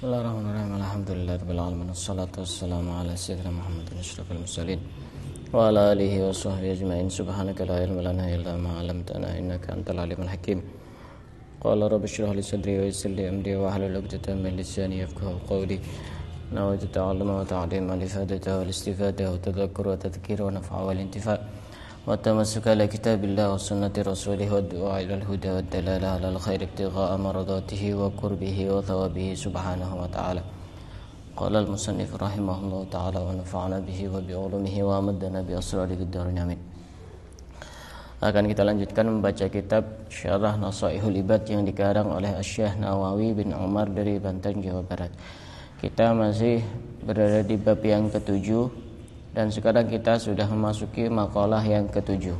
Bismillahirrahmanirrahim. Alhamdulillahirabbil alamin. Wassalatu wassalamu ala sayyidina Muhammadin asyrafil mursalin wa ala alihi wa sahbihi ajmain. Subhanaka la ilma lana illa ma 'allamtana innaka antal alimul hakim. Qala rabbi shrah li sadri wa yassir li amri wa hlul 'uqdatam min lisani yafqahu qawli. Nawaitu ta'alluma wa ta'lima li fadata wal istifada wa tadhakkur wa tadhkira wa naf'a wal intifa' wa tamassuka ala kitabillah wa sunnati rasulih wa du'a ila al-huda wa dalalah ala al-khair ibtigha'a maradatihi wa qurbihi wa thawabihi subhanahu wa ta'ala. Qala al-musannif rahimahullah ta'ala wa nafa'ana bihi wa bi ulumihi wa amaddana bi asrari fid darin amin. Akan kita lanjutkan membaca kitab Syarah Nasaihul Ibad yang dikarang oleh Asy-Syaikh Nawawi bin Umar dari Banten, Jawa Barat. Kita masih berada di bab yang ketujuh dan sekarang kita sudah memasuki makalah yang ketujuh.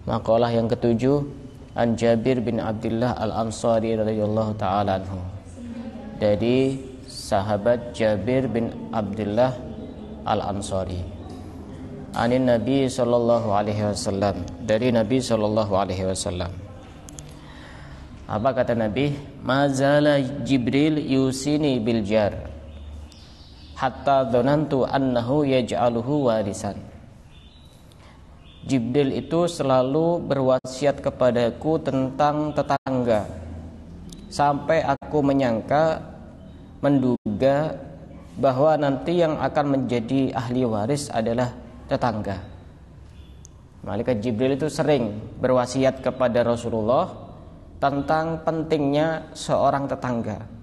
Makalah yang ketujuh, An Jabir bin Abdullah Al-Ansari radhiyallahu ta'ala anhu. Dari sahabat Jabir bin Abdullah Al-Ansari. Anin Nabi sallallahu alaihi wasallam, dari Nabi sallallahu alaihi wasallam. Apa kata Nabi? Mazala Jibril yusini bil jar hatta dzanantu annahu yaj'aluhu warisan. Jibril itu selalu berwasiat kepadaku tentang tetangga sampai aku menduga bahwa nanti yang akan menjadi ahli waris adalah tetangga. Malaikat Jibril itu sering berwasiat kepada Rasulullah tentang pentingnya seorang tetangga.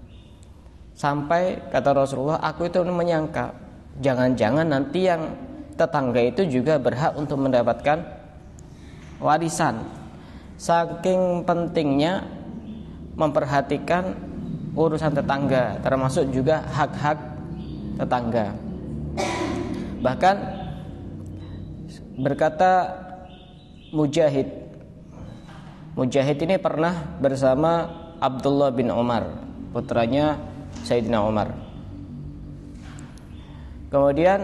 Sampai kata Rasulullah, aku itu menyangka jangan-jangan nanti yang tetangga itu juga berhak untuk mendapatkan warisan. Saking pentingnya memperhatikan urusan tetangga, termasuk juga hak-hak tetangga. Bahkan berkata Mujahid ini pernah bersama Abdullah bin Umar, putranya Sayyidina Umar. Kemudian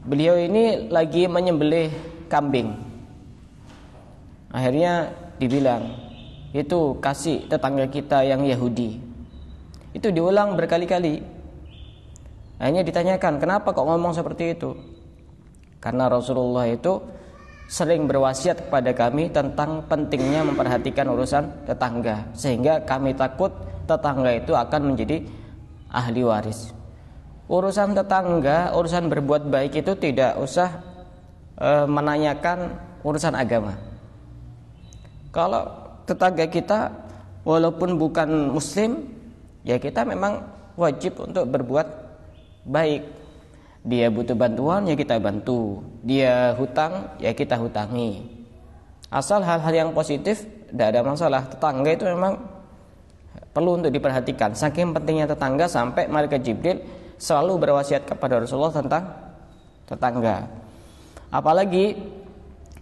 beliau ini lagi menyembelih kambing. Akhirnya dibilang, itu kasih tetangga kita yang Yahudi. Itu diulang berkali-kali. Akhirnya ditanyakan, kenapa kok ngomong seperti itu? Karena Rasulullah itu sering berwasiat kepada kami tentang pentingnya memperhatikan urusan tetangga, sehingga kami takut tetangga itu akan menjadi ahli waris. Urusan tetangga, urusan berbuat baik itu tidak usah menanyakan urusan agama. Kalau tetangga kita walaupun bukan muslim, ya kita memang wajib untuk berbuat baik. Dia butuh bantuan, ya kita bantu. Dia hutang, ya kita hutangi. Asal hal-hal yang positif, tidak ada masalah. Tetangga itu memang perlu untuk diperhatikan. Saking pentingnya tetangga sampai malaikat Jibril selalu berwasiat kepada Rasulullah tentang tetangga. Apalagi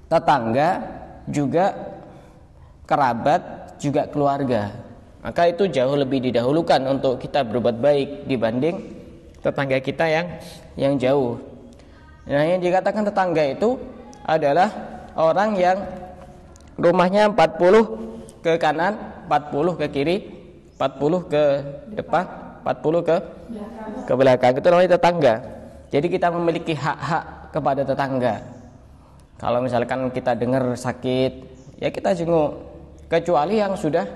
tetangga juga kerabat, juga keluarga. Maka itu jauh lebih didahulukan untuk kita berbuat baik dibanding tetangga kita yang jauh. Nah, yang dikatakan tetangga itu adalah orang yang rumahnya 40 ke kanan, 40 ke kiri, 40 ke depan, 40 ke belakang. Itu namanya tetangga. Jadi kita memiliki hak-hak kepada tetangga. Kalau misalkan kita dengar sakit, ya kita jenguk. Kecuali yang sudah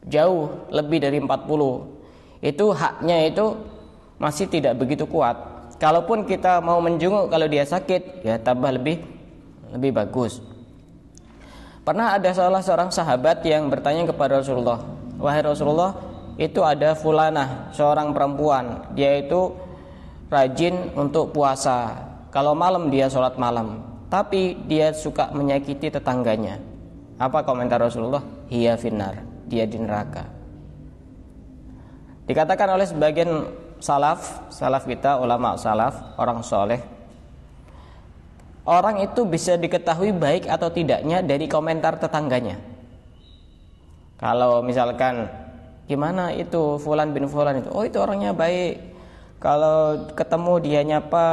jauh lebih dari 40. Itu haknya itu masih tidak begitu kuat. Kalaupun kita mau menjenguk kalau dia sakit, ya tambah lebih bagus. Pernah ada salah seorang sahabat yang bertanya kepada Rasulullah, wahai Rasulullah, itu ada fulanah, seorang perempuan, dia itu rajin untuk puasa. Kalau malam dia sholat malam, tapi dia suka menyakiti tetangganya. Apa komentar Rasulullah? Hiya finnar, dia di neraka. Dikatakan oleh sebagian salaf kita, ulama salaf, orang soleh, orang itu bisa diketahui baik atau tidaknya dari komentar tetangganya. Kalau misalkan, gimana itu fulan bin fulan itu, oh itu orangnya baik, kalau ketemu dia nyapa,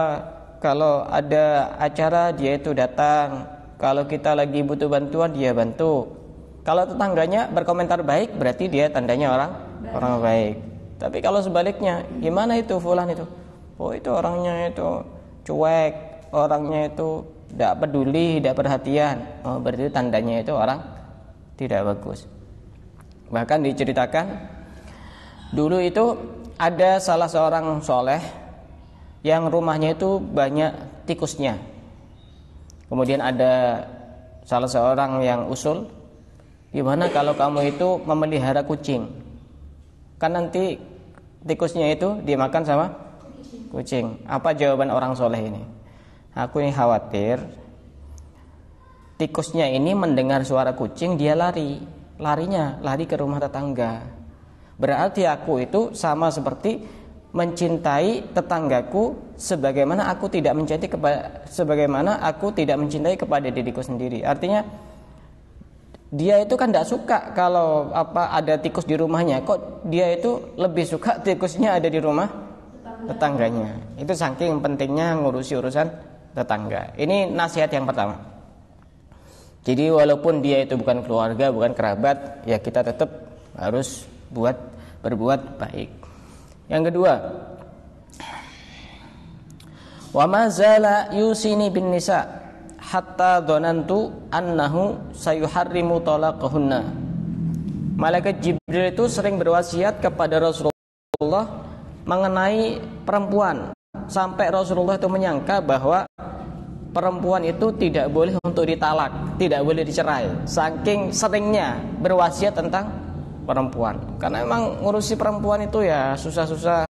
kalau ada acara dia itu datang, kalau kita lagi butuh bantuan dia bantu. Kalau tetangganya berkomentar baik, berarti dia tandanya orang baik. Tapi kalau sebaliknya, gimana itu fulan itu? Oh, itu orangnya itu cuek, orangnya itu tidak peduli, tidak perhatian. Oh, berarti tandanya itu orang tidak bagus. Bahkan diceritakan dulu itu ada salah seorang soleh yang rumahnya itu banyak tikusnya. Kemudian ada salah seorang yang usul, gimana kalau kamu itu memelihara kucing? Kan nanti tikusnya itu dimakan sama kucing. Apa jawaban orang soleh ini? Aku ini khawatir tikusnya ini mendengar suara kucing, dia lari ke rumah tetangga. Berarti aku itu sama seperti mencintai tetanggaku sebagaimana aku tidak mencintai kepada diriku sendiri. Artinya dia itu kan tidak suka kalau ada tikus di rumahnya. Kok dia itu lebih suka tikusnya ada di rumah tetangganya. Itu saking pentingnya ngurusi urusan tetangga. Ini nasihat yang pertama. Jadi walaupun dia itu bukan keluarga, bukan kerabat, ya kita tetap harus berbuat baik. Yang kedua, wa ma zala yusini bin nisa hatta dhanantu annahu sayuharrimu talaqahunna. Malaikat Jibril itu sering berwasiat kepada Rasulullah mengenai perempuan, sampai Rasulullah itu menyangka bahwa perempuan itu tidak boleh untuk ditalak, tidak boleh dicerai. Saking seringnya berwasiat tentang perempuan. Karena memang ngurusi perempuan itu ya susah-susah,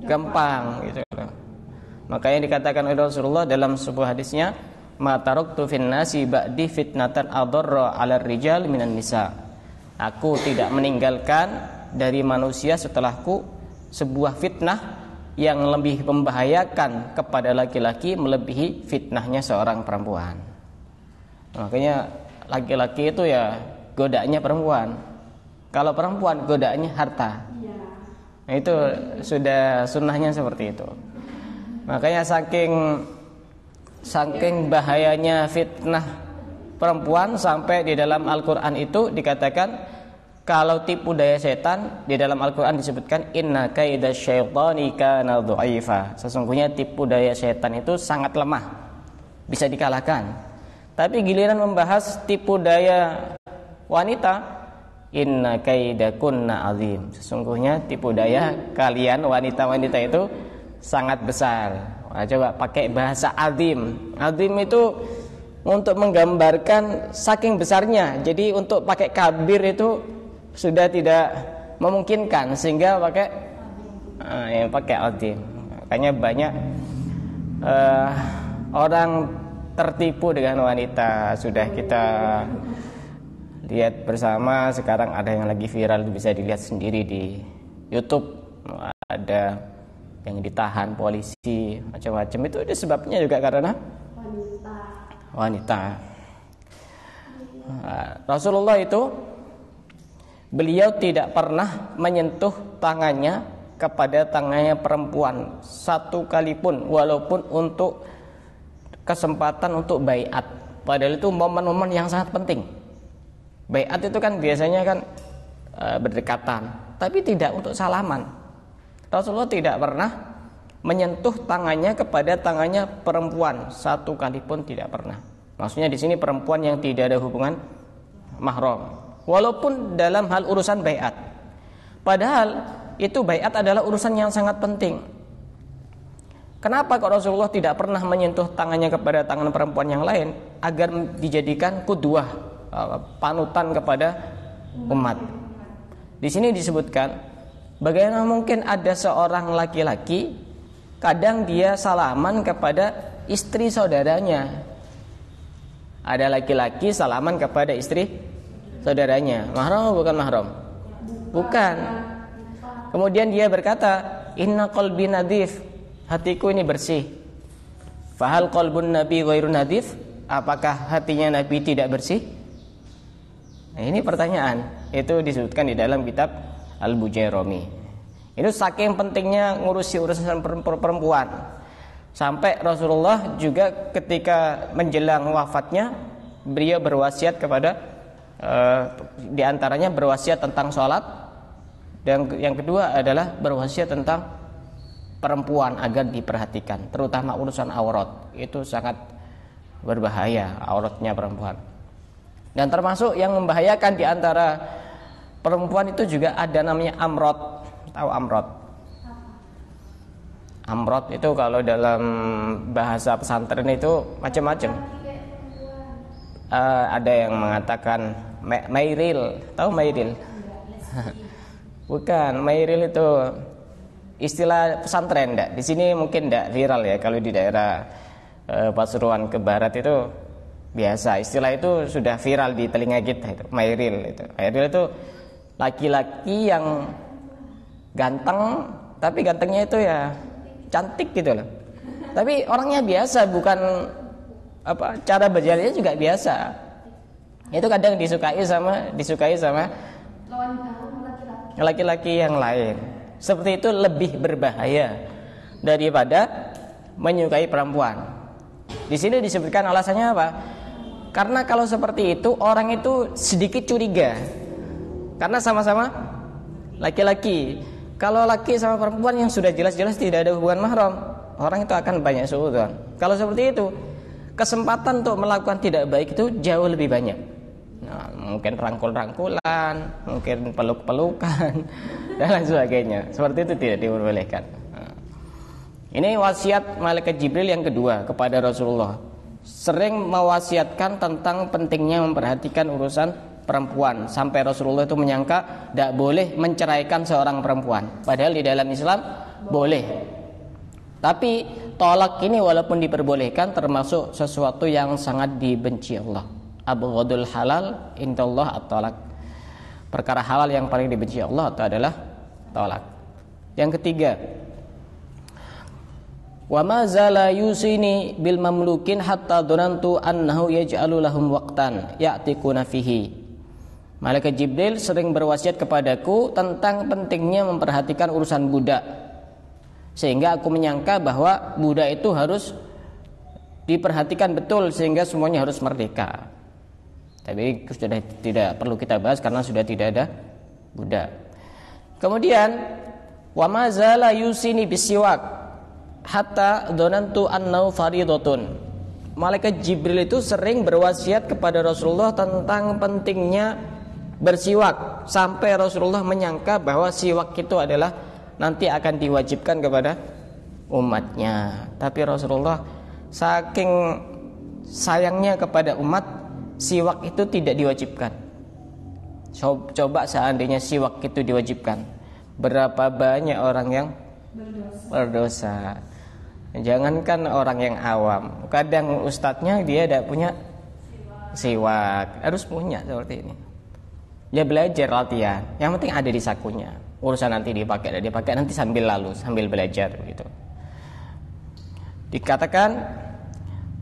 gampang gitu. Makanya dikatakan oleh Rasulullah dalam sebuah hadisnya, ma taraktu fin nasi ba'di fitnatan adarra 'alal rijal minan nisa. Aku tidak meninggalkan dari manusia setelahku sebuah fitnah yang lebih membahayakan kepada laki-laki melebihi fitnahnya seorang perempuan. Makanya laki-laki itu ya godaannya perempuan. Kalau perempuan godaannya harta. Nah, itu sudah sunnahnya seperti itu. Makanya saking bahayanya fitnah perempuan sampai di dalam Al-Qur'an itu dikatakan kalau tipu daya setan, di dalam Al-Qur'an disebutkan inna kaidasyaitani kana dha'ifa. Sesungguhnya tipu daya setan itu sangat lemah, bisa dikalahkan. Tapi giliran membahas tipu daya wanita, inna kaidakunna azim. Sesungguhnya tipu daya kalian wanita-wanita itu sangat besar. Nah, coba pakai bahasa azim. Azim itu untuk menggambarkan saking besarnya. Jadi untuk pakai kabir itu sudah tidak memungkinkan, sehingga pakai azim. Makanya banyak orang tertipu dengan wanita. Sudah kita lihat bersama, sekarang ada yang lagi viral, bisa dilihat sendiri di YouTube. Ada yang ditahan polisi, macam-macam. Itu sebabnya juga karena wanita. Rasulullah itu beliau tidak pernah menyentuh tangannya kepada tangannya perempuan satu kali pun, walaupun untuk kesempatan untuk baiat. Padahal itu momen-momen yang sangat penting. Baiat itu kan biasanya kan berdekatan, tapi tidak untuk salaman. Rasulullah tidak pernah menyentuh tangannya kepada tangannya perempuan satu kali pun, tidak pernah. Maksudnya di sini perempuan yang tidak ada hubungan mahram. Walaupun dalam hal urusan baiat. Padahal itu baiat adalah urusan yang sangat penting. Kenapa kok Rasulullah tidak pernah menyentuh tangannya kepada tangan perempuan yang lain? Agar dijadikan qudwah, panutan kepada umat. Di sini disebutkan, bagaimana mungkin ada seorang laki-laki kadang dia salaman kepada istri saudaranya. Ada laki-laki salaman kepada istri saudaranya. Mahram bukan mahram? Bukan. Kemudian dia berkata, inna qalbi nadif, hatiku ini bersih. Fahal qalbun nabi ghairu nadif, apakah hatinya Nabi tidak bersih? Nah, ini pertanyaan. Itu disebutkan di dalam kitab Al-Bujairami. Itu saking pentingnya ngurusi urusan perempuan. Sampai Rasulullah juga ketika menjelang wafatnya, beliau berwasiat kepada di antaranya berwasiat tentang sholat Dan yang kedua adalah berwasiat tentang perempuan agar diperhatikan, terutama urusan aurat. Itu sangat berbahaya auratnya perempuan. Dan termasuk yang membahayakan di antara perempuan itu juga ada namanya amrot. Tahu amrot? Amrot itu kalau dalam bahasa pesantren itu macam-macam. Ada yang mengatakan mairil. Tahu mairil? Bukan, mairil itu istilah pesantren enggak? Di sini mungkin enggak viral ya. Kalau di daerah Pasuruan ke barat itu biasa. Istilah itu sudah viral di telinga kita itu. Mairil itu. Mairil itu laki-laki yang ganteng, tapi gantengnya itu ya cantik gitu loh. Tapi orangnya biasa, bukan cara berjalannya juga biasa. Itu kadang disukai sama laki-laki yang lain. Seperti itu lebih berbahaya daripada menyukai perempuan. Di sini disebutkan alasannya apa? Karena kalau seperti itu orang itu sedikit curiga. Karena sama-sama laki-laki. Kalau laki sama perempuan yang sudah jelas-jelas tidak ada hubungan mahram, orang itu akan banyak suudzon. Kalau seperti itu, kesempatan untuk melakukan tidak baik itu jauh lebih banyak. Nah, mungkin rangkul-rangkulan, mungkin peluk-pelukan dan lain sebagainya. Seperti itu tidak diperbolehkan. Nah, ini wasiat malaikat Jibril yang kedua kepada Rasulullah. Sering mewasiatkan tentang pentingnya memperhatikan urusan perempuan, sampai Rasulullah itu menyangka tidak boleh menceraikan seorang perempuan, padahal di dalam Islam boleh. Tapi tolak ini walaupun diperbolehkan termasuk sesuatu yang sangat dibenci Allah. Abghadul halal indallah at-talaq. Perkara halal yang paling dibenci Allah itu adalah tolak. Yang ketiga, wa ma zala yusini bil mamlukin hatta dhanantu annahu yaj'alu lahum waqtan ya'tikuna fihi. Malaikat Jibril sering berwasiat kepadaku tentang pentingnya memperhatikan urusan budak, sehingga aku menyangka bahwa budak itu harus diperhatikan betul sehingga semuanya harus merdeka. Tapi sudah tidak perlu kita bahas karena sudah tidak ada budak. Kemudian wa ma zala yusini bisiwak hatta dhanantu annahu faridatun. Malaikat Jibril itu sering berwasiat kepada Rasulullah tentang pentingnya bersiwak, sampai Rasulullah menyangka bahwa siwak itu adalah nanti akan diwajibkan kepada umatnya. Tapi Rasulullah saking sayangnya kepada umat, siwak itu tidak diwajibkan. Coba seandainya siwak itu diwajibkan, berapa banyak orang yang berdosa. Jangankan orang yang awam, kadang ustadznya dia tidak punya siwak, harus punya seperti ini. Ya belajar, latihan, yang penting ada di sakunya. Urusan nanti dipakai nanti sambil belajar begitu. Dikatakan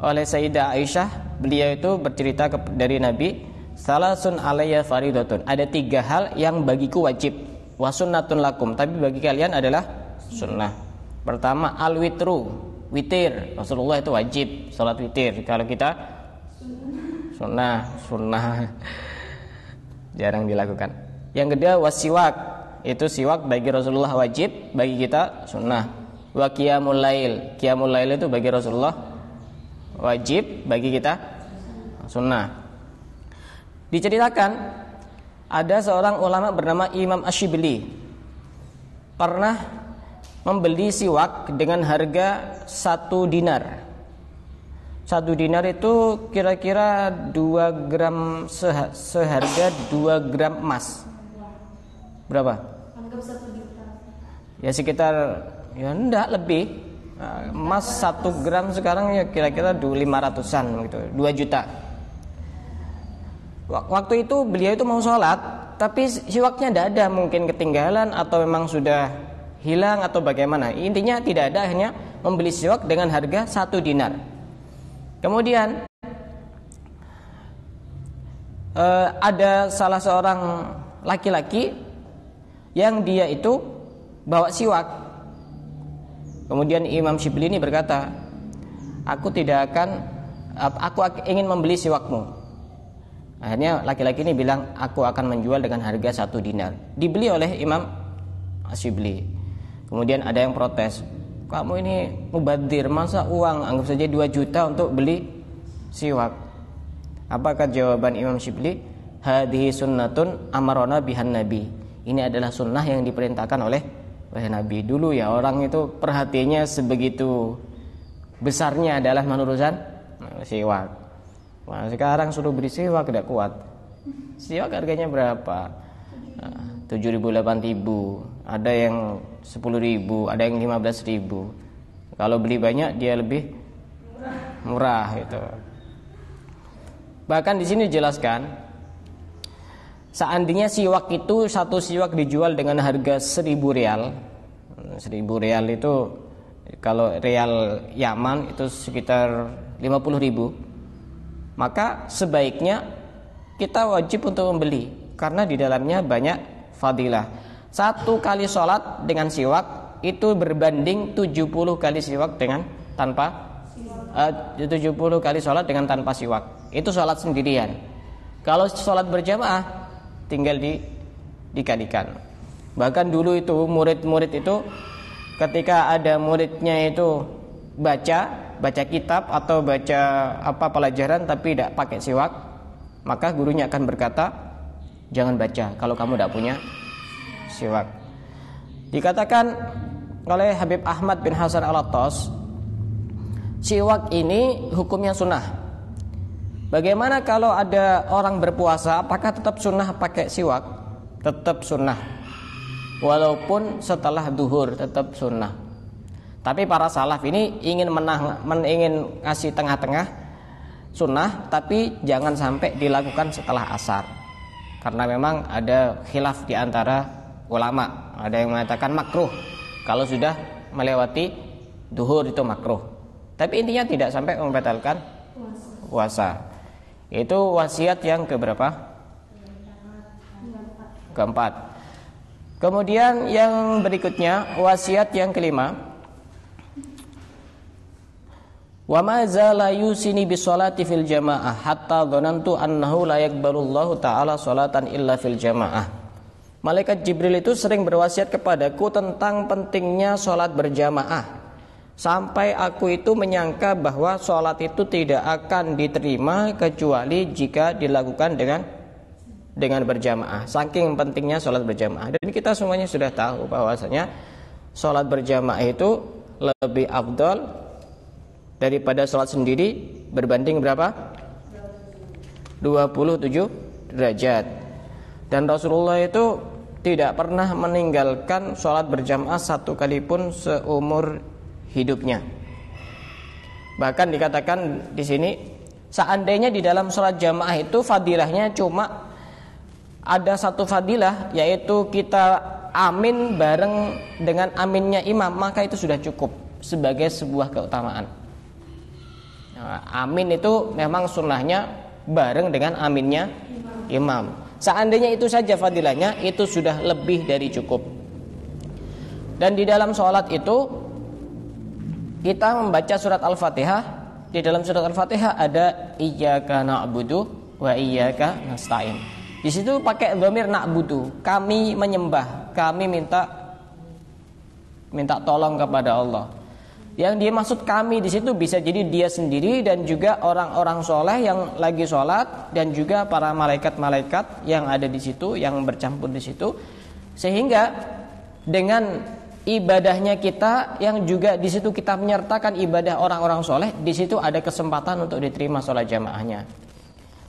oleh Sayyidah Aisyah, beliau itu bercerita dari Nabi, salasun alayya faridatun. Ada 3 hal yang bagiku wajib, wa sunnatun lakum, tapi bagi kalian adalah sunnah. Pertama, al-witru, witir. Rasulullah itu wajib salat witir. Kalau kita sunnah jarang dilakukan. Yang kedua, wasiwak. Itu siwak bagi Rasulullah wajib, bagi kita sunnah. Wa qiyamul lail. Qiyamul lail itu bagi Rasulullah wajib, bagi kita sunnah. Diceritakan ada seorang ulama bernama Imam Ash-Shibli pernah membeli siwak dengan harga 1 dinar. 1 dinar itu kira-kira 2 gram, seharga 2 gram emas. Berapa? Anggap 1 juta. Ya sekitar, ya enggak lebih. Emas 1 gram sekarang ya kira-kira 500-an gitu, 2 juta. Waktu itu beliau itu mau sholat, tapi siwaknya tidak ada, mungkin ketinggalan atau memang sudah hilang atau bagaimana. Intinya tidak ada, hanya membeli siwak dengan harga 1 dinar. Kemudian ada salah seorang laki-laki yang dia itu bawa siwak. Kemudian Imam Shibli ini berkata, aku ingin membeli siwakmu. Akhirnya laki-laki ini bilang, aku akan menjual dengan harga 1 dinar. Dibeli oleh Imam Asyibli. Kemudian ada yang protes, kamu ini mubadzir, masa uang anggap saja 2 juta untuk beli siwak. Apakah jawaban Imam Syibli? Hadhihi sunnatun amarona bihan nabi. Ini adalah sunnah yang diperintahkan oleh Nabi. Dulu ya orang itu perhatiannya sebegitu besarnya adalah urusan siwak. Nah, sekarang suruh beli siwak tidak kuat. Siwak harganya berapa? 7.000, 8.000, ada yang 10.000, ada yang 15.000. Kalau beli banyak dia lebih murah gitu. Bahkan di sini dijelaskan, seandainya siwak itu satu siwak dijual dengan harga 1.000 rial. 1.000 rial itu kalau rial Yaman itu sekitar 50.000. Maka sebaiknya kita wajib untuk membeli karena di dalamnya banyak fadilah. 1 kali sholat dengan siwak itu berbanding 70 kali siwak dengan tanpa 70 kali sholat dengan tanpa siwak. Itu sholat sendirian. Kalau sholat berjamaah tinggal dikalikan. Bahkan dulu itu murid-murid itu ketika ada muridnya itu baca kitab atau baca pelajaran tapi tidak pakai siwak, maka gurunya akan berkata, jangan baca kalau kamu tidak punya siwak. Dikatakan oleh Habib Ahmad bin Hasan Al-Attas, siwak ini hukumnya sunnah. Bagaimana kalau ada orang berpuasa, apakah tetap sunnah pakai siwak? Tetap sunnah. Walaupun setelah duhur tetap sunnah. Tapi para salaf ini ingin ngasih tengah-tengah sunnah, tapi jangan sampai dilakukan setelah asar. Karena memang ada khilaf di antara ulama. Ada yang mengatakan makruh kalau sudah melewati duhur itu makruh. Tapi intinya tidak sampai membatalkan puasa. Itu wasiat yang keberapa? Keempat. Kemudian yang berikutnya, wasiat yang kelima, wa ma zala yusini bis salati fil jamaah hatta dhanantu annahu la yaqbalullahu ta'ala salatan illa fil jamaah. Malaikat Jibril itu sering berwasiat kepadaku tentang pentingnya salat berjamaah, sampai aku itu menyangka bahwa salat itu tidak akan diterima kecuali jika dilakukan dengan berjamaah. Saking pentingnya salat berjamaah. Dan kita semuanya sudah tahu bahwasanya salat berjamaah itu lebih afdal daripada sholat sendiri berbanding berapa? 27 derajat. Dan Rasulullah itu tidak pernah meninggalkan sholat berjamaah 1 kali pun seumur hidupnya. Bahkan dikatakan di sini, seandainya di dalam sholat jamaah itu fadilahnya cuma ada 1 fadilah, yaitu kita amin bareng dengan aminnya imam, maka itu sudah cukup sebagai sebuah keutamaan. Amin itu memang sunnahnya bareng dengan aminnya imam. Seandainya itu saja fadilahnya, itu sudah lebih dari cukup. Dan di dalam sholat itu kita membaca surat Al-Fatihah. Di dalam surat Al-Fatihah ada iyyaka na'budu wa iyyaka nasta'in. Di situ pakai dhamir na'budu, kami menyembah, kami minta tolong kepada Allah. Yang dia maksud kami di situ bisa jadi dia sendiri dan juga orang-orang soleh yang lagi sholat dan juga para malaikat-malaikat yang ada di situ, yang bercampur di situ. Sehingga dengan ibadahnya kita yang juga di situ kita menyertakan ibadah orang-orang soleh, di situ ada kesempatan untuk diterima sholat jamaahnya.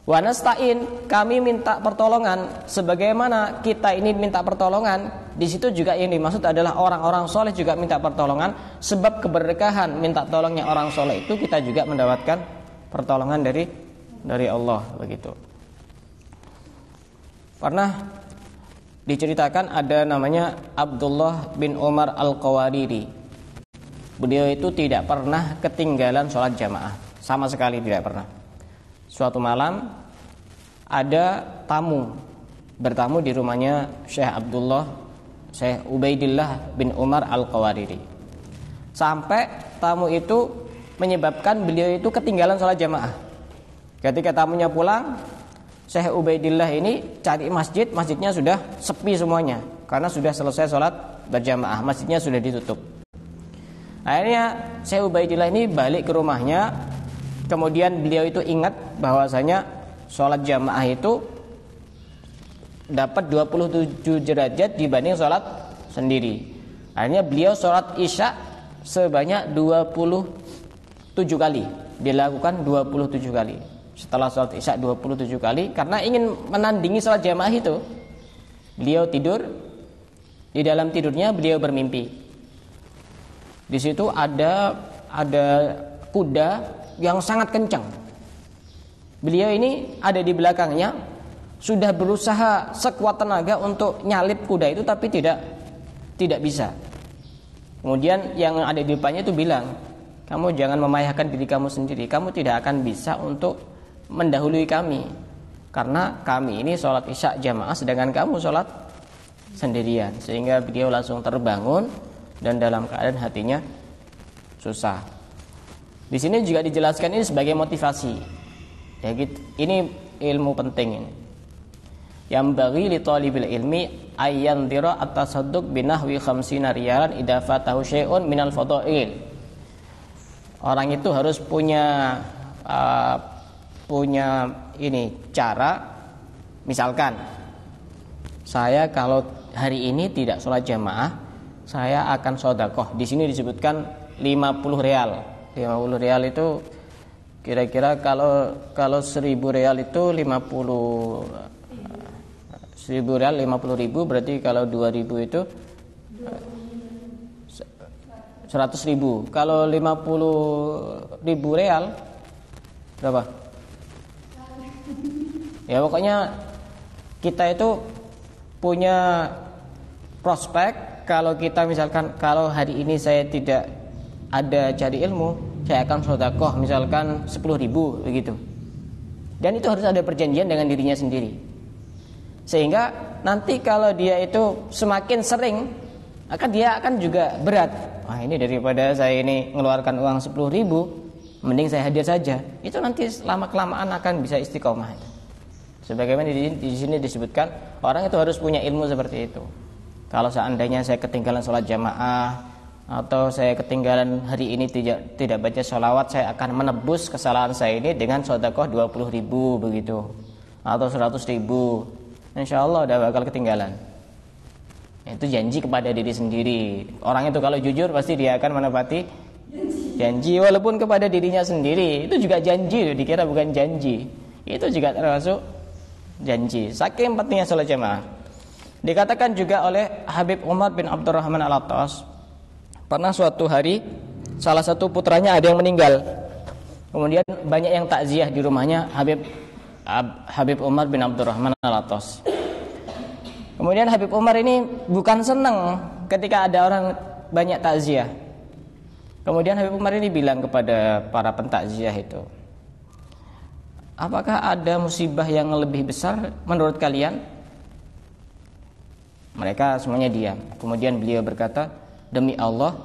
Wa nasta'in, kami minta pertolongan. Sebagaimana kita ini minta pertolongan, di situ juga yang dimaksud adalah orang-orang soleh juga minta pertolongan. Sebab keberkahan minta tolongnya orang soleh itu kita juga mendapatkan pertolongan dari Allah, begitu. Pernah diceritakan ada namanya Abdullah bin Umar Al-Qawariri. Beliau itu tidak pernah ketinggalan sholat jamaah, sama sekali tidak pernah. Suatu malam ada tamu bertamu di rumahnya Syekh Ubaidillah bin Umar Al-Qawariri. Sampai tamu itu menyebabkan beliau itu ketinggalan sholat jamaah. Ketika tamunya pulang, Syekh Ubaidillah ini cari masjid, masjidnya sudah sepi semuanya karena sudah selesai sholat berjamaah, masjidnya sudah ditutup. Akhirnya Syekh Ubaidillah ini balik ke rumahnya. Kemudian beliau itu ingat bahwasanya sholat jamaah itu dapat 27 derajat dibanding sholat sendiri. Akhirnya beliau sholat isya sebanyak 27 kali. Dilakukan 27 kali. Setelah sholat isya 27 kali, karena ingin menandingi sholat jamaah itu, beliau tidur. Di dalam tidurnya beliau bermimpi. Di situ ada kuda yang sangat kencang. Beliau ini ada di belakangnya, sudah berusaha sekuat tenaga untuk nyalip kuda itu, tapi tidak bisa. Kemudian yang ada di depannya itu bilang, kamu jangan memayahkan diri kamu sendiri, kamu tidak akan bisa untuk mendahului kami, karena kami ini sholat isya jamaah sedangkan kamu sholat sendirian. Sehingga beliau langsung terbangun dan dalam keadaan hatinya susah. Di sini juga dijelaskan ini sebagai motivasi. Ya gitu. Ini ilmu penting ini. Yang bagi li talibil ilmi ayyandira at-tasadduq binahwi 50 riyalan idza fatahu syai'un minal fadail. Orang itu harus punya ini cara. Misalkan saya kalau hari ini tidak sholat jamaah, saya akan sedekah. Di sini disebutkan 50 rial. 50 rial itu kira-kira kalau 1000 rial itu 1000 rial 50.000, berarti kalau 2000 itu 100.000. Kalau 50.000 real berapa? Ya pokoknya kita itu punya prospek. Kalau kita misalkan kalau hari ini saya tidak ada cari ilmu, saya akan sedekah misalkan 10.000 begitu. Dan itu harus ada perjanjian dengan dirinya sendiri. Sehingga nanti kalau dia itu semakin sering, maka dia akan juga berat. Wah, ini daripada saya ini mengeluarkan uang 10.000, mending saya hadir saja. Itu nanti lama-kelamaan akan bisa istiqomah. Sebagaimana di sini disebutkan, orang itu harus punya ilmu seperti itu. Kalau seandainya saya ketinggalan sholat jamaah, atau saya ketinggalan hari ini tidak baca sholawat, saya akan menebus kesalahan saya ini dengan sedekah 20.000 begitu, atau 100.000. Insya Allah udah bakal ketinggalan. Itu janji kepada diri sendiri. Orang itu kalau jujur pasti dia akan menepati janji, walaupun kepada dirinya sendiri. Itu juga janji, dikira bukan janji. Itu juga termasuk janji. Saking pentingnya sholat jamaah. Dikatakan juga oleh Habib Umar bin Abdurrahman Al-Attas, pernah suatu hari salah satu putranya ada yang meninggal. Kemudian banyak yang takziah di rumahnya Habib Umar bin Abdurrahman Al-Attas. Kemudian Habib Umar ini bukan senang ketika ada orang banyak takziah. Kemudian Habib Umar ini bilang kepada para pentakziah itu, apakah ada musibah yang lebih besar menurut kalian? Mereka semuanya diam. Kemudian beliau berkata, demi Allah,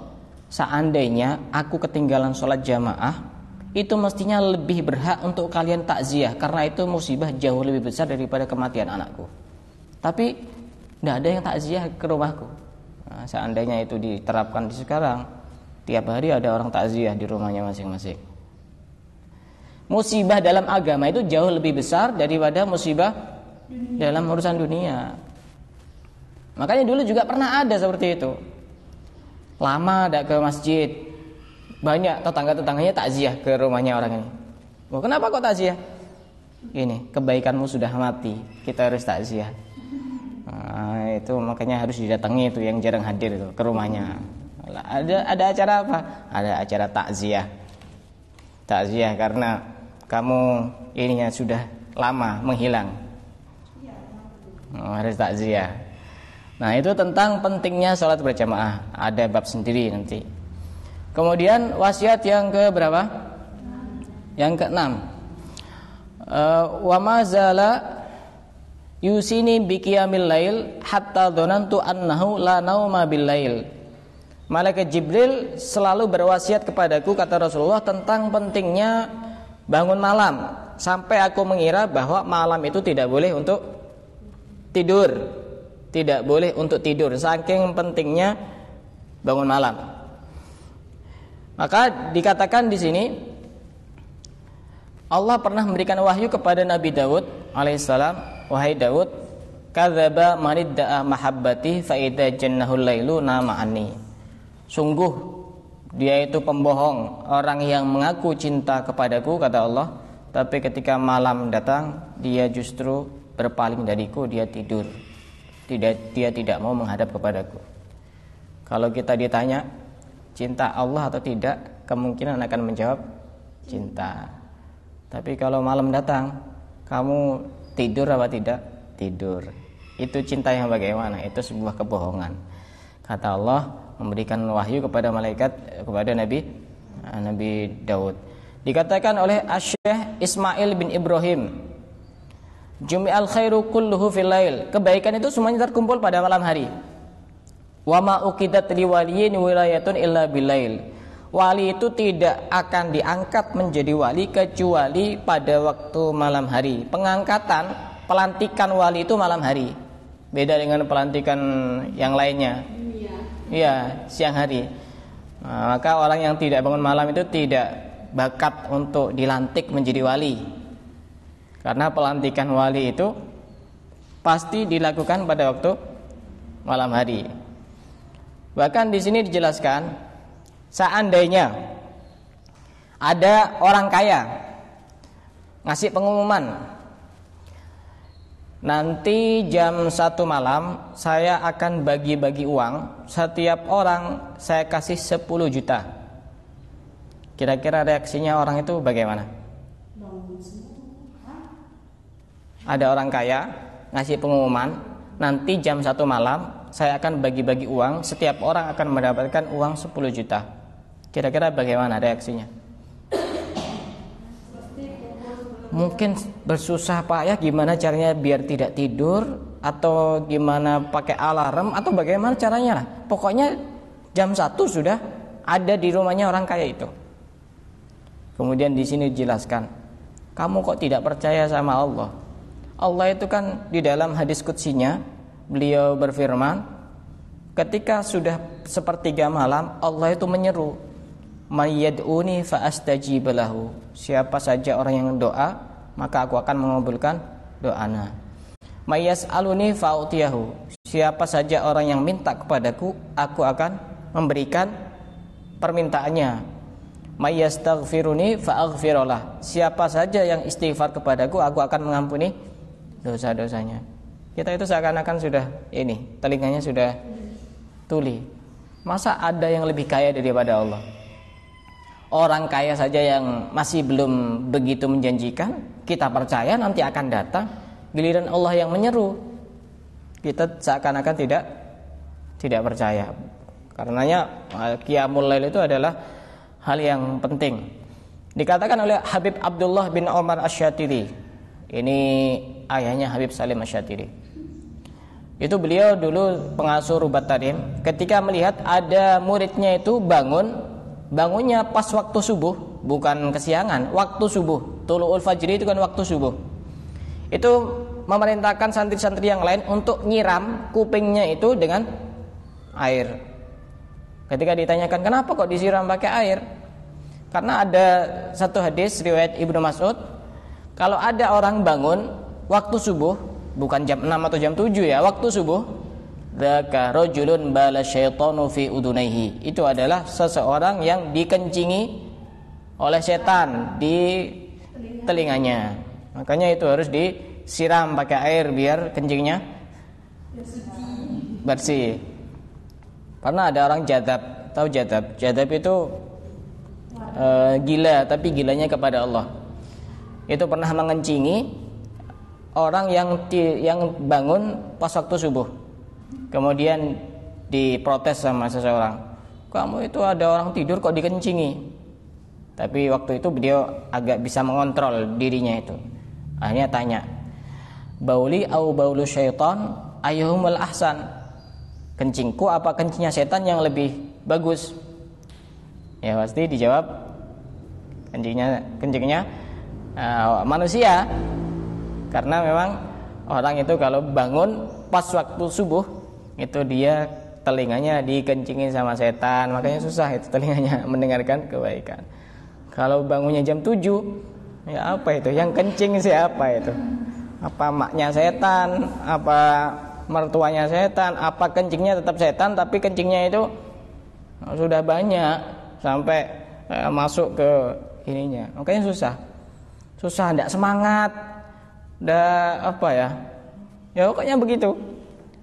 seandainya aku ketinggalan sholat jamaah, itu mestinya lebih berhak untuk kalian takziah, karena itu musibah jauh lebih besar daripada kematian anakku. Tapi tidak ada yang takziah ke rumahku. Nah, seandainya itu diterapkan di sekarang, tiap hari ada orang takziah di rumahnya masing-masing. Musibah dalam agama itu jauh lebih besar daripada musibah dalam urusan dunia. Makanya dulu juga pernah ada seperti itu. Lama tidak ke masjid, banyak tetangga-tetangganya takziah ke rumahnya orang ini. Oh, kenapa kok takziah? Ini kebaikanmu sudah mati, kita harus takziah. Nah, itu makanya harus didatangi itu yang jarang hadir itu ke rumahnya. Ada acara apa? Ada acara takziah. Takziah karena kamu ininya sudah lama menghilang. Harus takziah. Nah, itu tentang pentingnya sholat berjamaah. Ada bab sendiri nanti. Kemudian wasiat yang ke berapa? Yang ke-6. Wa ma zala yusini bi qiyamil lail hatta dhanantu annahu la nauma bil lail. Malaikat Jibril selalu berwasiat kepadaku, kata Rasulullah, tentang pentingnya bangun malam sampai aku mengira bahwa malam itu tidak boleh untuk tidur. Tidak boleh untuk tidur, saking pentingnya bangun malam. Maka dikatakan di sini Allah pernah memberikan wahyu kepada Nabi Daud alaihissalam, wahai Daud, kadzaba man idda'a mahabbati fa idza jannahul lailu nama anni. Sungguh dia itu pembohong, orang yang mengaku cinta kepadaku, kata Allah, tapi ketika malam datang dia justru berpaling dariku, dia tidur. Dia tidak mau menghadap kepadaku. Kalau kita ditanya cinta Allah atau tidak, kemungkinan akan menjawab cinta. Tapi kalau malam datang, kamu tidur apa tidak? Tidur. Itu cinta yang bagaimana? Itu sebuah kebohongan. Kata Allah memberikan wahyu kepada malaikat, kepada Nabi Daud. Dikatakan oleh Asy-Syaikh Ismail bin Ibrahim, Jumi'al khairu kulluhu fil lail. Kebaikan itu semuanya terkumpul pada malam hari. Wa ma uqidat liwaliyin wilayatun illa bilail. Wali itu tidak akan diangkat menjadi wali kecuali pada waktu malam hari. Pengangkatan, pelantikan wali itu malam hari. Beda dengan pelantikan yang lainnya. Iya, siang hari. Nah, maka orang yang tidak bangun malam itu tidak bakat untuk dilantik menjadi wali. Karena pelantikan wali itu pasti dilakukan pada waktu malam hari. Bahkan di sini dijelaskan, seandainya ada orang kaya ngasih pengumuman, nanti jam 1 malam saya akan bagi-bagi uang, setiap orang saya kasih 10 juta. Kira-kira reaksinya orang itu bagaimana? Ada orang kaya ngasih pengumuman, nanti jam 1 malam saya akan bagi-bagi uang, setiap orang akan mendapatkan uang 10 juta. Kira-kira bagaimana reaksinya? Mungkin bersusah payah gimana caranya biar tidak tidur, atau gimana pakai alarm, atau bagaimana caranya lah. Pokoknya jam 1 sudah ada di rumahnya orang kaya itu. Kemudian di sini dijelaskan, kamu kok tidak percaya sama Allah? Allah itu kan di dalam hadis qudsinya beliau berfirman, ketika sudah sepertiga malam Allah itu menyeru, mayyad'uni fa astajib lahu. Siapa saja orang yang doa, maka aku akan mengabulkan doanya. Mayyas'aluni fa utiyahu. Siapa saja orang yang minta kepadaku, aku akan memberikan permintaannya. Mayyastaghfiruni fa aghfirullah. Siapa saja yang istighfar kepadaku, aku akan mengampuni dosa-dosanya. Kita itu seakan-akan sudah telinganya sudah tuli. Masa ada yang lebih kaya daripada Allah? Orang kaya saja yang masih belum begitu menjanjikan, kita percaya nanti akan datang. Giliran Allah yang menyeru, kita seakan-akan tidak percaya. Karenanya qiyamul lail itu adalah hal yang penting. Dikatakan oleh Habib Abdullah bin Omar Asy-Syatiri, ini ayahnya Habib Salim Asy-Syatiri. Itu beliau dulu pengasuh Rubat Tarim. Ketika melihat ada muridnya itu bangunnya pas waktu subuh, bukan kesiangan, waktu subuh. Tulu'ul fajri itu kan waktu subuh. Itu memerintahkan santri-santri yang lain untuk nyiram kupingnya itu dengan air. Ketika ditanyakan kenapa kok disiram pakai air, karena ada satu hadis riwayat Ibnu Mas'ud, kalau ada orang bangun waktu subuh, bukan jam 6 atau jam 7 ya, waktu subuh, dzaka rajulun bala syaitanu fi udunaihi. Itu adalah seseorang yang dikencingi oleh setan di telinganya. Makanya itu harus disiram pakai air biar kencingnya bersih. Karena ada orang jadab, tahu jadab? Jadab itu gila, tapi gilanya kepada Allah. Itu pernah mengencingi orang yang bangun pas waktu subuh. Kemudian diprotes sama seseorang, kamu itu ada orang tidur kok dikencingi. Tapi waktu itu beliau agak bisa mengontrol dirinya itu. Akhirnya tanya, bauli au baulu syaitan ayyuhumul ahsan? Kencingku apa kencingnya setan yang lebih bagus? Ya pasti dijawab kencingnya manusia, karena memang orang itu kalau bangun pas waktu subuh itu dia telinganya dikencingin sama setan, makanya susah itu telinganya mendengarkan kebaikan. Kalau bangunnya jam 7, ya apa itu? Yang kencing siapa itu? Apa maknya setan? Apa mertuanya setan? Apa kencingnya tetap setan tapi kencingnya itu sudah banyak sampai masuk ke ininya. Makanya susah, tidak semangat, apa ya? Ya pokoknya begitu.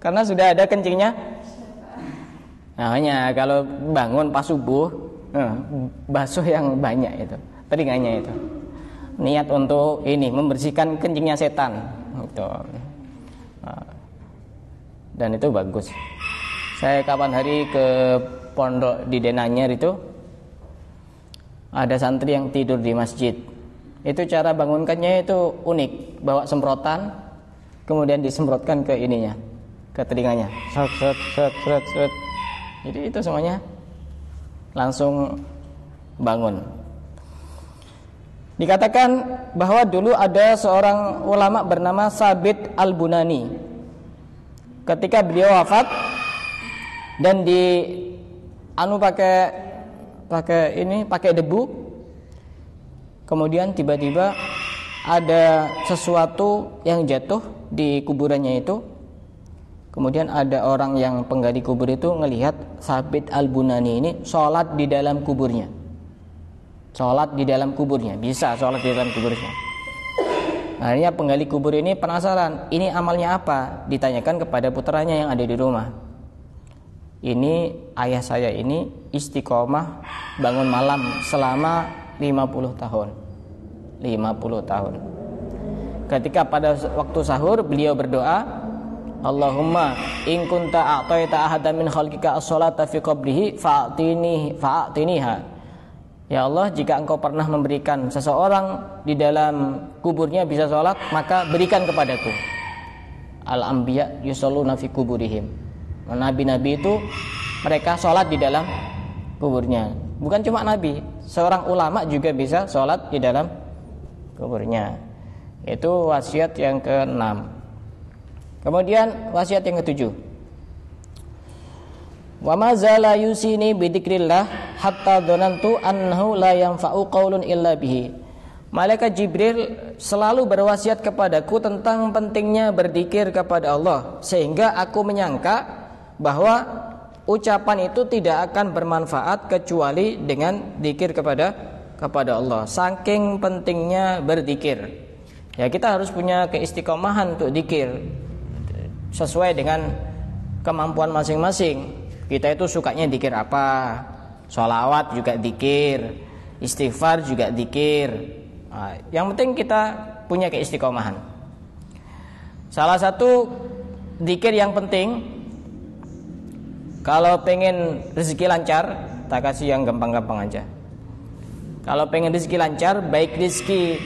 Karena sudah ada kencingnya. Namanya kalau bangun pas subuh, basuh yang banyak itu, telinganya itu. Niat untuk ini membersihkan kencingnya setan, gitu. Dan itu bagus. Saya kapan hari ke pondok di Denanyar itu, ada santri yang tidur di masjid. Itu cara bangunkannya itu unik, bawa semprotan, kemudian disemprotkan ke ininya, ke telinganya. Set. Jadi itu semuanya langsung bangun. Dikatakan bahwa dulu ada seorang ulama bernama Sabit Al-Bunani. Ketika beliau wafat dan pakai debu, kemudian tiba-tiba ada sesuatu yang jatuh di kuburannya itu. Kemudian ada orang yang penggali kubur itu ngelihat Sabit Al-Bunani ini sholat di dalam kuburnya. Bisa sholat di dalam kuburnya. Akhirnya penggali kubur ini penasaran, ini amalnya apa? Ditanyakan kepada putranya yang ada di rumah. Ini ayah saya ini istiqomah bangun malam selama 50 tahun. 50 tahun. Ketika pada waktu sahur beliau berdoa, Allahumma in kunta a'taita ahadan min khalqika as-salata fi qabrihi fa'atiniha. Ya Allah, jika engkau pernah memberikan seseorang di dalam kuburnya bisa sholat, maka berikan kepadaku. Al-anbiya yusalluna fi kuburihim. Nabi-nabi itu mereka sholat di dalam kuburnya. Bukan cuma nabi, seorang ulama juga bisa sholat di dalam kuburnya. Itu wasiat yang ke-6. Kemudian wasiat yang ke-7. Wa ma zala yusini bi dzikrillah hatta dhanantu annahu la yanfa'u qaulun illa bihi. Malaikat Jibril selalu berwasiat kepadaku tentang pentingnya berzikir kepada Allah, sehingga aku menyangka bahwa ucapan itu tidak akan bermanfaat kecuali dengan zikir kepada Allah. Saking pentingnya berzikir. Ya, kita harus punya keistiqomahan untuk zikir sesuai dengan kemampuan masing-masing. Kita itu sukanya zikir apa? Sholawat juga zikir, istighfar juga zikir. Nah, yang penting kita punya keistiqomahan. Salah satu zikir yang penting, kalau pengen rezeki lancar, tak kasih yang gampang-gampang aja. Kalau pengen rezeki lancar, baik rezeki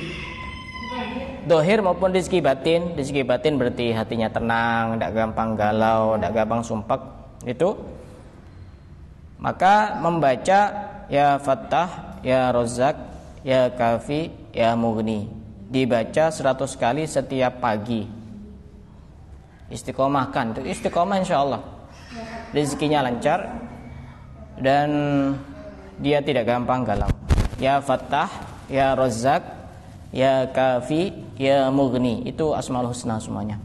dohir maupun rezeki batin. Rezeki batin berarti hatinya tenang, tidak gampang galau, tidak gampang sumpek. Itu maka membaca ya Fattah, ya Razzaq, ya Kafi, ya Mughni, dibaca 100 kali setiap pagi. Istiqomahkan, itu istiqomah insyaallah. Rezekinya lancar dan dia tidak gampang galau. Ya Fattah, ya Razzaq, ya Kafi, ya Mughni, itu Asmaul Husna semuanya.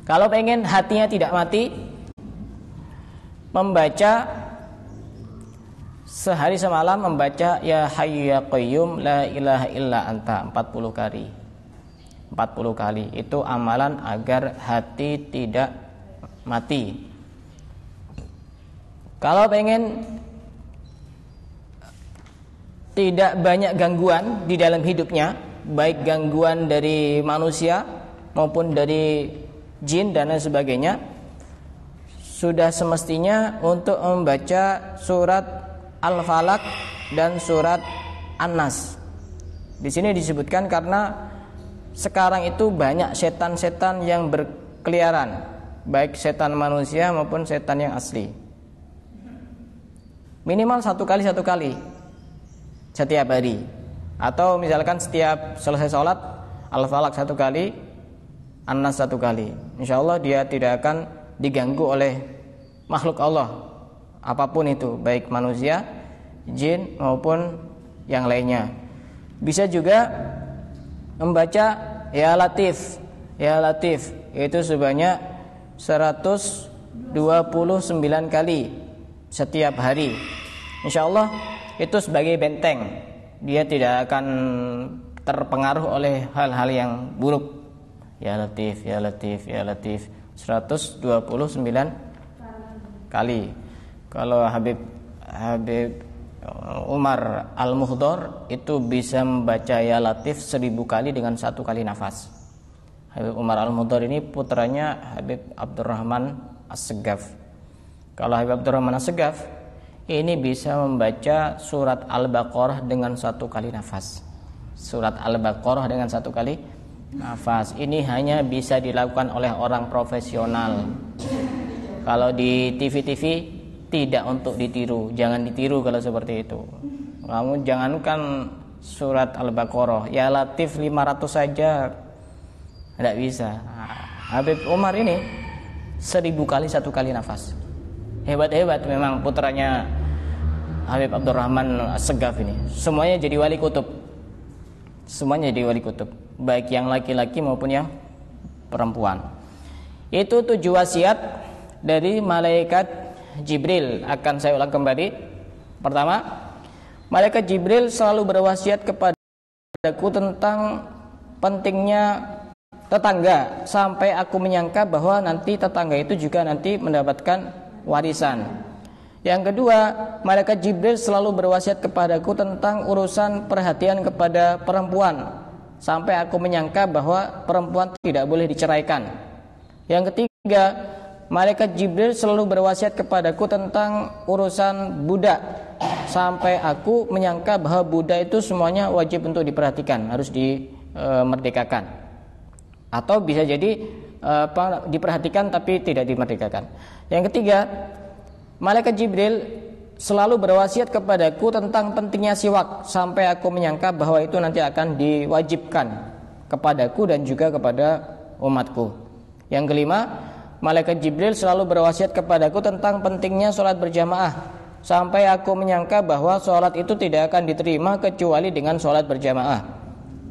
Kalau pengen hatinya tidak mati, membaca sehari semalam, membaca ya Hayyu ya Qayyum la ilaha illa anta 40 kali. 40 kali itu amalan agar hati tidak mati. Kalau pengen tidak banyak gangguan di dalam hidupnya, baik gangguan dari manusia maupun dari jin dan lain sebagainya, sudah semestinya untuk membaca surat Al-Falaq dan surat An-Nas. Di sini disebutkan karena sekarang itu banyak setan-setan yang berkeliaran, baik setan manusia maupun setan yang asli. Minimal satu kali setiap hari. Atau misalkan setiap selesai sholat Al-Falaq 1 kali, An-Nas 1 kali, insya Allah dia tidak akan diganggu oleh makhluk Allah apapun itu, baik manusia, jin maupun yang lainnya. Bisa juga membaca Ya Latif, Ya Latif itu sebanyak 129 kali setiap hari. Insya Allah itu sebagai benteng, dia tidak akan terpengaruh oleh hal-hal yang buruk. Ya Latif, Ya Latif, Ya Latif 129 kali. Kalau Habib Umar Al-Muhdor itu bisa membaca Ya Latif 1000 kali dengan 1 kali nafas. Habib Umar Al-Muhdor ini putranya Habib Abdurrahman As-Segaf. Kalau Habib Abdurrahman As-Segaf ini bisa membaca surat Al-Baqarah dengan 1 kali nafas. Surat Al-Baqarah dengan 1 kali nafas. Ini hanya bisa dilakukan oleh orang profesional. Kalau di TV-TV tidak untuk ditiru. Jangan ditiru kalau seperti itu. Kamu jangankan surat Al-Baqarah, Ya Latif 500 saja tidak bisa. Habib Umar ini 1000 kali 1 kali nafas. Hebat-hebat memang putranya Habib Abdurrahman As-Segaf ini. Semuanya jadi wali kutub. Semuanya jadi wali kutub, baik yang laki-laki maupun yang perempuan. Itu 7 wasiat dari malaikat Jibril. Akan saya ulang kembali. Pertama, malaikat Jibril selalu berwasiat kepadaku tentang pentingnya tetangga, sampai aku menyangka bahwa nanti tetangga itu juga nanti mendapatkan warisan. Yang kedua, malaikat Jibril selalu berwasiat kepadaku tentang urusan perhatian kepada perempuan, sampai aku menyangka bahwa perempuan tidak boleh diceraikan. Yang ketiga, malaikat Jibril selalu berwasiat kepadaku tentang urusan budak, sampai aku menyangka bahwa budak itu semuanya wajib untuk diperhatikan, harus dimerdekakan. Atau bisa jadi diperhatikan tapi tidak dimerdekakan. Yang ketiga, malaikat Jibril selalu berwasiat kepadaku tentang pentingnya siwak, sampai aku menyangka bahwa itu nanti akan diwajibkan kepadaku dan juga kepada umatku. Yang kelima, malaikat Jibril selalu berwasiat kepadaku tentang pentingnya sholat berjamaah, sampai aku menyangka bahwa sholat itu tidak akan diterima kecuali dengan sholat berjamaah.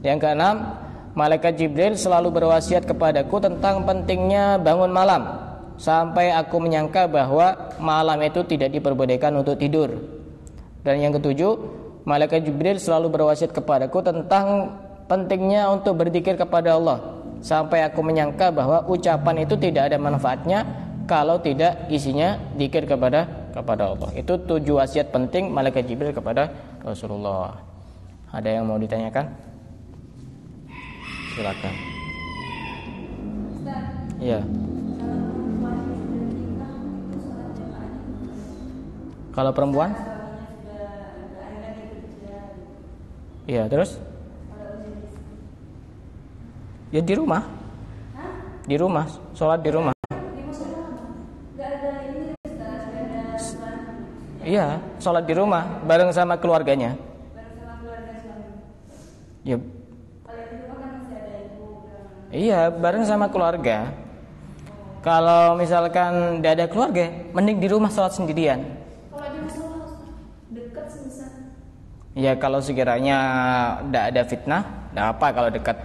Yang keenam, malaikat Jibril selalu berwasiat kepadaku tentang pentingnya bangun malam, sampai aku menyangka bahwa malam itu tidak diperbolehkan untuk tidur. Dan yang ketujuh, malaikat Jibril selalu berwasiat kepadaku tentang pentingnya untuk berzikir kepada Allah, sampai aku menyangka bahwa ucapan itu tidak ada manfaatnya kalau tidak isinya zikir kepada Allah. Itu 7 wasiat penting malaikat Jibril kepada Rasulullah. Ada yang mau ditanyakan? Silakan. Iya. Kalau perempuan? Iya, terus? Ya di rumah. Di rumah, sholat di rumah. Iya, sholat di rumah bareng sama keluarganya. Ya. Iya, bareng sama keluarga. Kalau misalkan tidak ada keluarga, mending di rumah sholat sendirian. Ya kalau sekiranya tidak ada fitnah, tidak apa kalau dekat.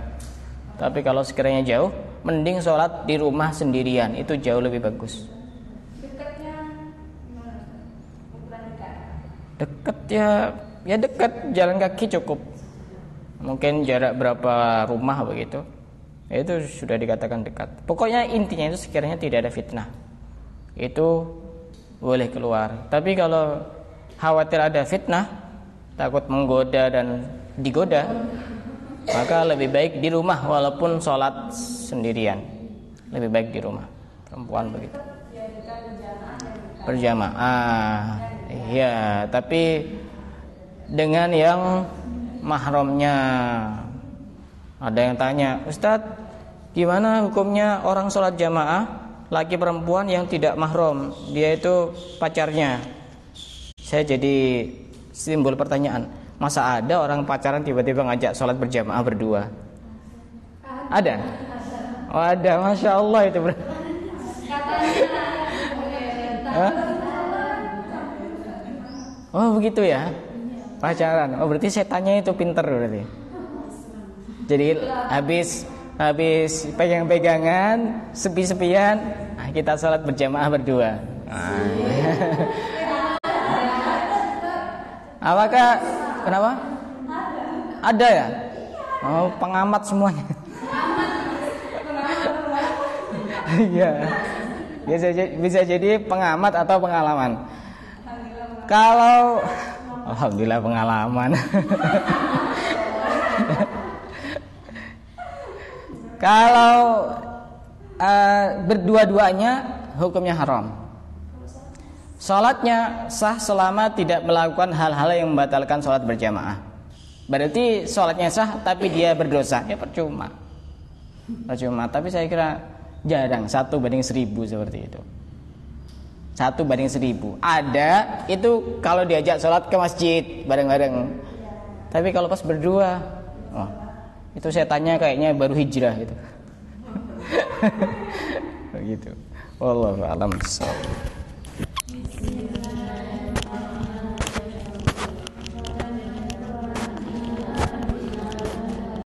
Tapi kalau sekiranya jauh, mending sholat di rumah sendirian, itu jauh lebih bagus. Dekatnya gimana? Ukuran dekat? Dekat ya dekat, jalan kaki cukup. Mungkin jarak berapa rumah begitu, itu sudah dikatakan dekat. Pokoknya intinya itu sekiranya tidak ada fitnah, itu boleh keluar. Tapi kalau khawatir ada fitnah, takut menggoda dan digoda, maka lebih baik di rumah walaupun sholat sendirian. Lebih baik di rumah. Perempuan begitu. Berjamaah. Iya, tapi dengan yang mahramnya. Ada yang tanya, Ustadz, gimana hukumnya orang sholat jamaah laki perempuan yang tidak mahram? Dia itu pacarnya. Saya jadi simbol pertanyaan, Masa ada orang pacaran tiba-tiba ngajak sholat berjamaah berdua? Ada? Oh ada, Masya Allah itu Hah? Oh begitu ya, pacaran. Oh berarti setannya itu pinter berarti. Jadi habis pegang-pegangan, sepi-sepian, kita sholat berjamaah berdua. Apakah kenapa? Ada ya? Oh pengamat semuanya. Iya. Bisa jadi pengamat atau pengalaman. Kalau alhamdulillah pengalaman. Kalau berdua-duanya hukumnya haram. Salatnya sah selama tidak melakukan hal-hal yang membatalkan salat berjamaah. Berarti salatnya sah tapi dia berdosa, ya percuma. Tapi saya kira jarang 1:1000 seperti itu. 1:1000. Ada itu kalau diajak salat ke masjid bareng-bareng. Tapi kalau pas berdua, oh, itu setannya kayaknya baru hijrah gitu. Begitu. Wallahu a'lam bishawab.